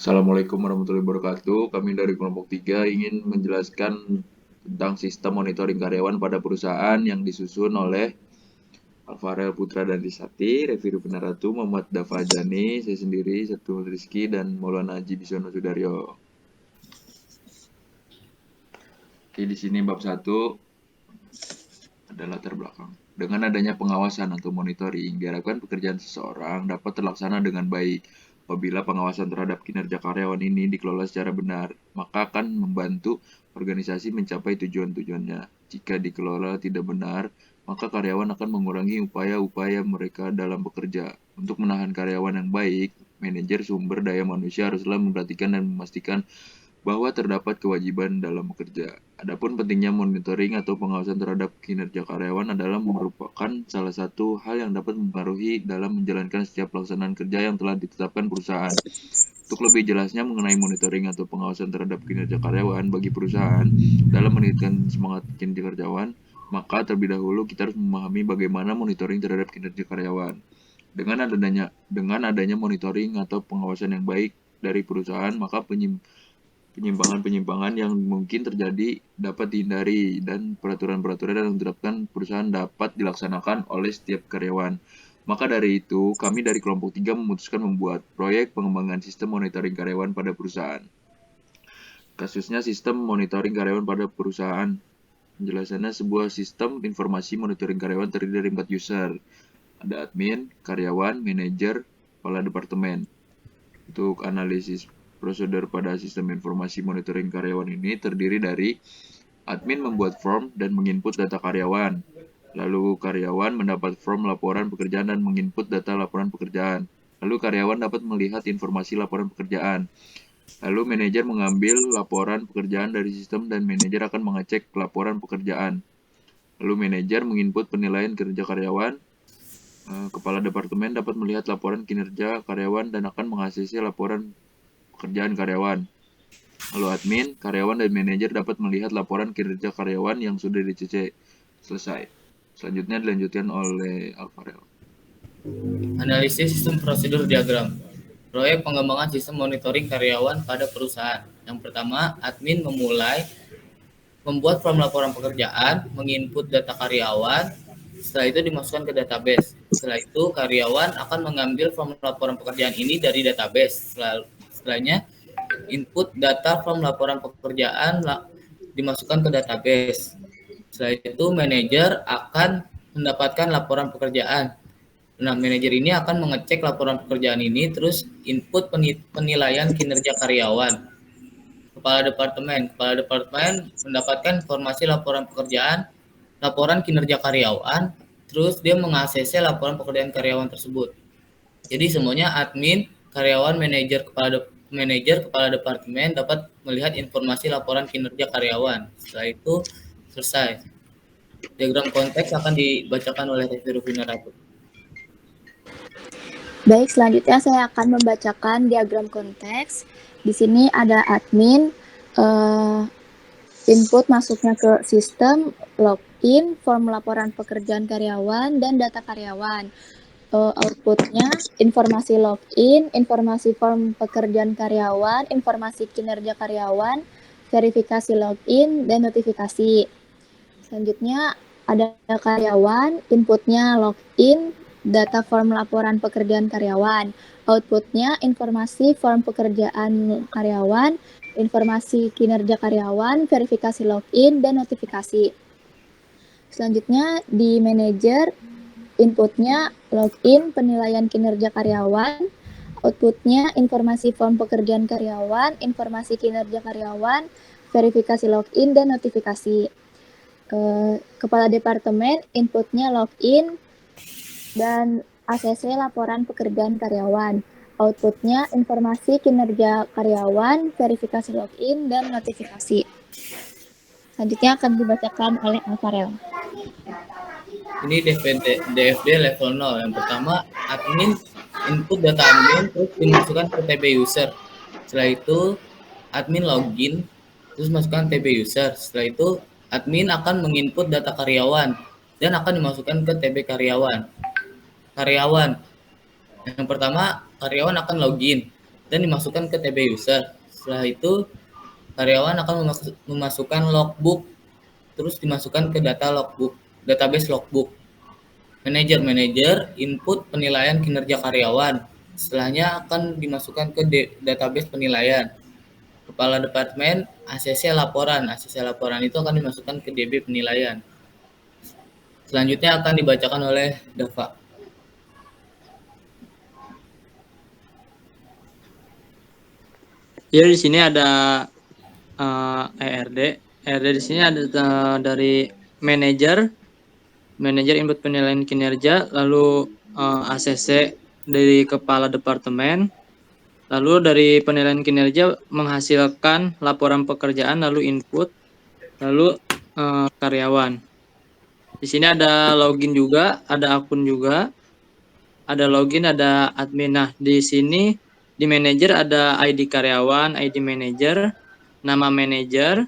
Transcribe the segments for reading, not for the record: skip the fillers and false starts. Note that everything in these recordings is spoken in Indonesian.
Assalamualaikum warahmatullahi wabarakatuh. Kami dari kelompok 3 ingin menjelaskan tentang sistem monitoring karyawan pada perusahaan yang disusun oleh Alfarel Putra dan Risati, Revi Rupinaratu, Muhammad Dafajani, saya sendiri, Satu Rizky, dan Maulana Haji Bisono Sudaryo. Oke, di sini bab 1 adalah latar belakang. Dengan adanya pengawasan atau monitoring, diharapkan pekerjaan seseorang dapat terlaksana dengan baik. Apabila pengawasan terhadap kinerja karyawan ini dikelola secara benar, maka akan membantu organisasi mencapai tujuan-tujuannya. Jika dikelola tidak benar, maka karyawan akan mengurangi upaya-upaya mereka dalam bekerja. Untuk menahan karyawan yang baik, manajer sumber daya manusia haruslah memperhatikan dan memastikan bahwa terdapat kewajiban dalam bekerja. Adapun pentingnya monitoring atau pengawasan terhadap kinerja karyawan adalah merupakan salah satu hal yang dapat mempengaruhi dalam menjalankan setiap pelaksanaan kerja yang telah ditetapkan perusahaan. Untuk lebih jelasnya mengenai monitoring atau pengawasan terhadap kinerja karyawan bagi perusahaan dalam meningkatkan semangat kinerja karyawan, maka terlebih dahulu kita harus memahami bagaimana monitoring terhadap kinerja karyawan. Dengan adanya monitoring atau pengawasan yang baik dari perusahaan, maka penyimpangan-penyimpangan yang mungkin terjadi dapat dihindari dan peraturan-peraturan yang diterapkan perusahaan dapat dilaksanakan oleh setiap karyawan. Maka dari itu, kami dari kelompok 3 memutuskan membuat proyek pengembangan sistem monitoring karyawan pada perusahaan. Kasusnya sistem monitoring karyawan pada perusahaan. Penjelasannya sebuah sistem informasi monitoring karyawan terdiri dari 4 user. Ada admin, karyawan, manajer, kepala departemen. Untuk analisis prosedur pada sistem informasi monitoring karyawan ini terdiri dari admin membuat form dan menginput data karyawan. Lalu karyawan mendapat form laporan pekerjaan dan menginput data laporan pekerjaan. Lalu karyawan dapat melihat informasi laporan pekerjaan. Lalu manajer mengambil laporan pekerjaan dari sistem dan manajer akan mengecek laporan pekerjaan. Lalu manajer menginput penilaian kinerja karyawan. Kepala departemen dapat melihat laporan kinerja karyawan dan akan meng-ACC laporan pekerjaan karyawan. Lalu admin, karyawan, dan manajer dapat melihat laporan kinerja karyawan yang sudah di-CC. Selesai. Selanjutnya dilanjutkan oleh Alfarel. Analisis sistem prosedur diagram. Proyek pengembangan sistem monitoring karyawan pada perusahaan. Yang pertama, admin membuat form laporan pekerjaan, menginput data karyawan, setelah itu dimasukkan ke database. Setelah itu, karyawan akan mengambil form laporan pekerjaan ini dari database. Setelahnya, input data form laporan pekerjaan dimasukkan ke database. Setelah itu, manajer akan mendapatkan laporan pekerjaan. Nah, manajer ini akan mengecek laporan pekerjaan ini, terus input penilaian kinerja karyawan. Kepala departemen mendapatkan informasi laporan pekerjaan, laporan kinerja karyawan, terus dia meng-ACC laporan pekerjaan karyawan tersebut. Jadi semuanya admin, karyawan, manajer, kepala departemen dapat melihat informasi laporan kinerja karyawan. Setelah itu selesai. Diagram konteks akan dibacakan oleh Revi Rufinaratu. Baik, selanjutnya saya akan membacakan diagram konteks. Di sini ada admin, input masuknya ke sistem, login, form laporan pekerjaan karyawan, dan data karyawan. Outputnya informasi login, informasi form pekerjaan karyawan, informasi kinerja karyawan, verifikasi login, dan notifikasi. Selanjutnya ada karyawan, inputnya login, data form laporan pekerjaan karyawan. Outputnya informasi form pekerjaan karyawan, informasi kinerja karyawan, verifikasi login, dan notifikasi. Selanjutnya di manajer, inputnya login, penilaian kinerja karyawan, outputnya informasi form pekerjaan karyawan, informasi kinerja karyawan, verifikasi login, dan notifikasi. Kepala departemen, inputnya login dan ACC laporan pekerjaan karyawan. Outputnya informasi kinerja karyawan, verifikasi login, dan notifikasi. Selanjutnya akan dibacakan oleh Alfarel. Ini DFD level 0. Yang pertama, admin input data admin terus dimasukkan ke TB user. Setelah itu admin login terus masukkan TB user. Setelah itu admin akan menginput data karyawan dan akan dimasukkan ke TB karyawan. Yang pertama, karyawan akan login. dan dimasukkan ke TB user. Setelah itu karyawan akan memasukkan logbook, terus dimasukkan ke database logbook. Manajer input penilaian kinerja karyawan. Setelahnya akan dimasukkan ke database penilaian. Kepala departemen ACC laporan. ACC laporan itu akan dimasukkan ke DB penilaian. Selanjutnya akan dibacakan oleh Dava. Jadi di sini ada ERD. ERD di sini ada dari manajer input penilaian kinerja, lalu ACC dari kepala departemen, lalu dari penilaian kinerja menghasilkan laporan pekerjaan, lalu input, lalu karyawan. Di sini ada login juga, ada akun juga, ada login, ada admin. Nah, di sini di manajer ada ID karyawan, ID manajer, nama manajer,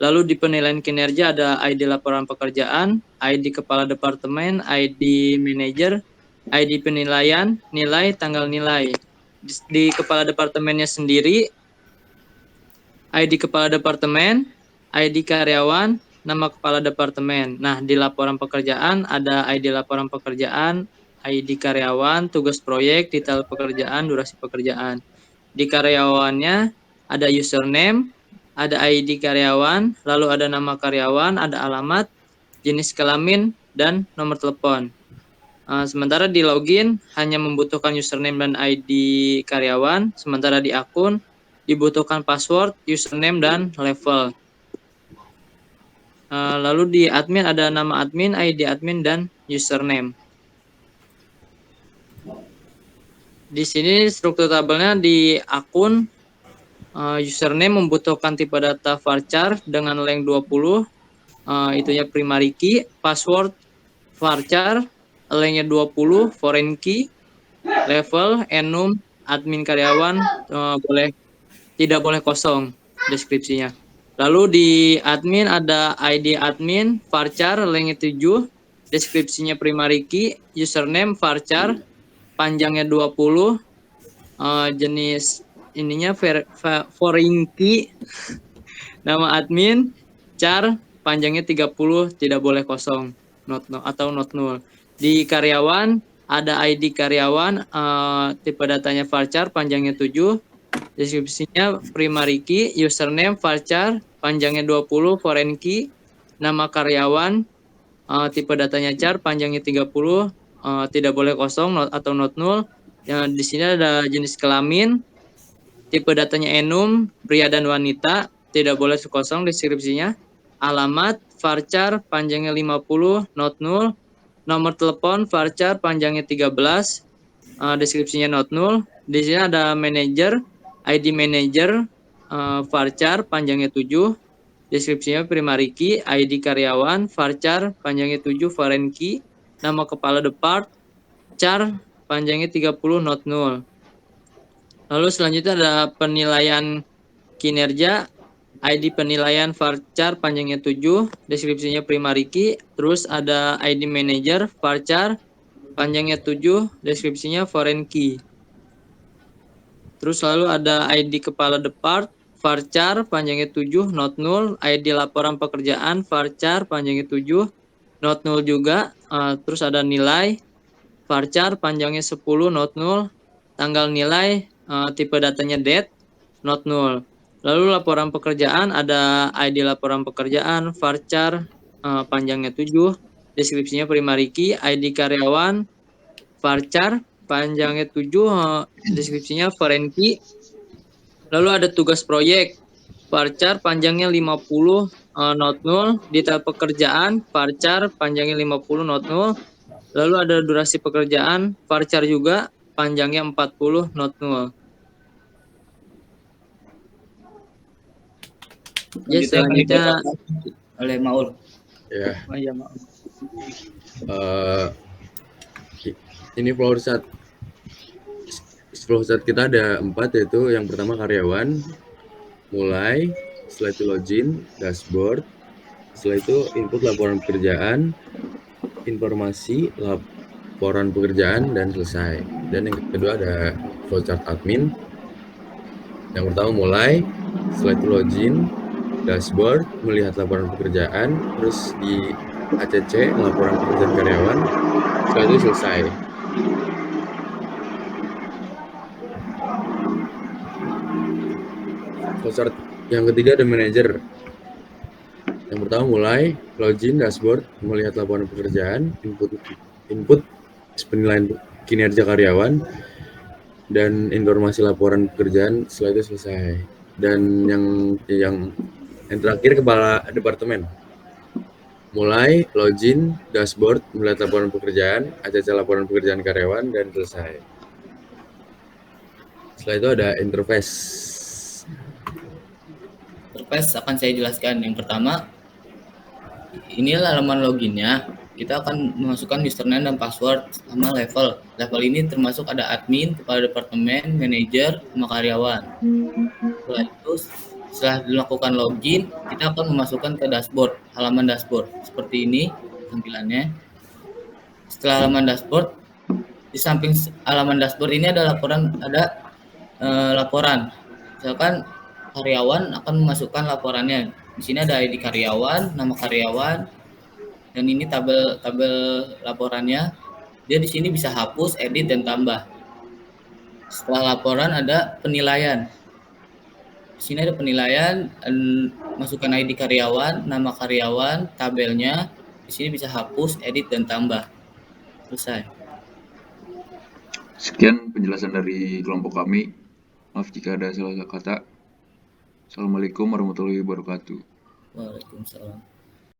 lalu di penilaian kinerja ada ID laporan pekerjaan, ID kepala departemen, ID manajer, ID penilaian, nilai, tanggal nilai. Di kepala departemennya sendiri, ID kepala departemen, ID karyawan, nama kepala departemen. Nah, di laporan pekerjaan ada ID laporan pekerjaan, ID karyawan, tugas proyek, detail pekerjaan, durasi pekerjaan. Di karyawannya ada username, ada ID karyawan, lalu ada nama karyawan, ada alamat, jenis kelamin, dan nomor telepon. Sementara di login hanya membutuhkan username dan ID karyawan, sementara di akun dibutuhkan password, username, dan level. Lalu di admin ada nama admin, ID admin, dan username. Di sini struktur tabelnya di akun, username membutuhkan tipe data varchar dengan length 20, itunya primary key, password varchar, lengthnya 20, foreign key, level, enum, admin karyawan, tidak boleh kosong deskripsinya. Lalu di admin ada ID admin, varchar, lengthnya 7, deskripsinya primary key, username varchar, panjangnya 20, jenis ininya foreign key, nama admin, char, panjangnya 30, tidak boleh kosong, not null. Di karyawan ada ID karyawan, tipe datanya varchar, panjangnya 7, deskripsinya primary key, username varchar, panjangnya 20, foreign key, nama karyawan, tipe datanya char, panjangnya 30, tidak boleh kosong atau not null. Di sini ada jenis kelamin, tipe datanya enum, pria dan wanita, tidak boleh kosong deskripsinya. Alamat varchar, panjangnya 50, not null. Nomor telepon varchar, panjangnya 13, deskripsinya not null. Di sini ada manajer, ID manajer, varchar, panjangnya 7, deskripsinya primary key, ID karyawan, varchar, panjangnya 7, foreign key, nama kepala depart, char, panjangnya 30, not null. Lalu selanjutnya ada penilaian kinerja, ID penilaian varchar, panjangnya 7, deskripsinya primary key, terus ada ID manager, varchar, panjangnya 7, deskripsinya foreign key. Terus lalu ada ID kepala depart, varchar, panjangnya 7, not null, ID laporan pekerjaan, varchar, panjangnya 7, not null juga. Terus ada nilai, varchar, panjangnya 10, not null, tanggal nilai, tipe datanya date, not null. Lalu laporan pekerjaan ada ID laporan pekerjaan, varchar, panjangnya 7, deskripsinya primary key, ID karyawan, varchar, panjangnya 7, deskripsinya foreign key. Lalu ada tugas proyek, varchar, panjangnya 50, not null, detail pekerjaan, varchar, panjangnya 50, not null. Lalu ada durasi pekerjaan, varchar juga, panjangnya 40, not null. Ya, selanjutnya oleh Maul. Ya. Oh iya, maaf. Ini flow chart kita ada 4, yaitu yang pertama karyawan, mulai, setelah itu login, dashboard, setelah itu input laporan pekerjaan, informasi laporan pekerjaan, dan selesai. Dan yang kedua ada flow chart admin, Yang pertama mulai, setelah itu login, dashboard, melihat laporan pekerjaan, terus di ACC, laporan pekerjaan karyawan, setelah itu selesai. Flowchart yang ketiga ada manager. Yang pertama mulai, login, dashboard, melihat laporan pekerjaan, input penilaian kinerja karyawan, dan informasi laporan pekerjaan, setelah itu selesai. Dan yang terakhir kepala departemen. Mulai, login, dashboard, melihat laporan pekerjaan, ACC laporan pekerjaan karyawan, dan selesai. Setelah itu ada interface. Interface akan saya jelaskan. Yang pertama, inilah halaman loginnya. Kita akan memasukkan username dan password sama level. Level ini termasuk ada admin, kepala departemen, manajer, sama karyawan. Setelah itu, setelah dilakukan login, kita akan memasukkan ke dashboard, halaman dashboard. Seperti ini tampilannya. Setelah halaman dashboard, di samping halaman dashboard ini ada laporan. Misalkan karyawan akan memasukkan laporannya. Di sini ada ID karyawan, nama karyawan, dan ini tabel laporannya. Dia di sini bisa hapus, edit, dan tambah. Setelah laporan ada penilaian. Di sini ada penilaian, masukkan ID karyawan, nama karyawan, tabelnya. Di sini bisa hapus, edit, dan tambah. Selesai. Sekian penjelasan dari kelompok kami. Maaf jika ada salah kata. Assalamualaikum warahmatullahi wabarakatuh. Waalaikumsalam.